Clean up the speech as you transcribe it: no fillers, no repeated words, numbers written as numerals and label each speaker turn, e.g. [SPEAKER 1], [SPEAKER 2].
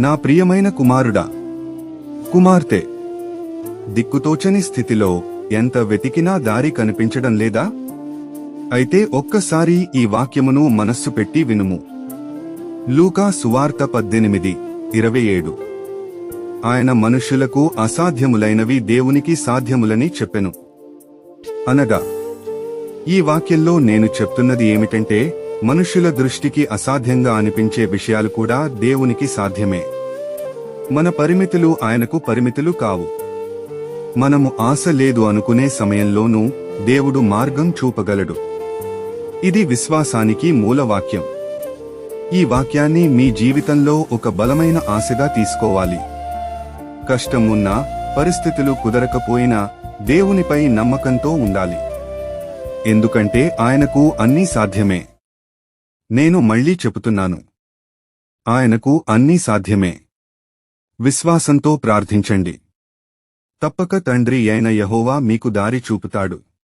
[SPEAKER 1] నా ప్రియమైన కుమారుడా, కుమార్తె, దిక్కుతోచని స్థితిలో ఎంత వెతికినా దారి కనిపించడం లేదా? అయితే ఒక్కసారి ఈ వాక్యమును మనస్సు పెట్టి వినుము. లూకా సువార్త 18:27. ఆయన మనుష్యులకు అసాధ్యములైనవి దేవునికి సాధ్యములని చెప్పెను. అనగా ఈ వాక్యంలో నేను చెప్తున్నది ఏమిటంటే, మనుష్యుల దృష్టికి అసాధ్యంగా అనిపించే విషయాలు కూడా దేవునికి సాధ్యమే. మన పరిమితులు ఆయనకు పరిమితులు కావు. మనము ఆశ లేదు అనుకునే సమయంలోనూ దేవుడు మార్గం చూపగలడు. ఇది విశ్వాసానికి మూలవాక్యం. ఈ వాక్యాన్ని మీ జీవితంలో ఒక బలమైన ఆశగా తీసుకోవాలి. కష్టం ఉన్నా, పరిస్థితులు కుదరకపోయినా దేవునిపై నమ్మకంతో ఉండాలి. ఎందుకంటే ఆయనకు అన్నీ సాధ్యమే. నేను మళ్ళీ చెబుతున్నాను, ఆయనకు అన్నీ సాధ్యమే. విశ్వాసంతో ప్రార్థించండి. తప్పక తండ్రి అయిన యెహోవా మీకు దారి చూపుతాడు.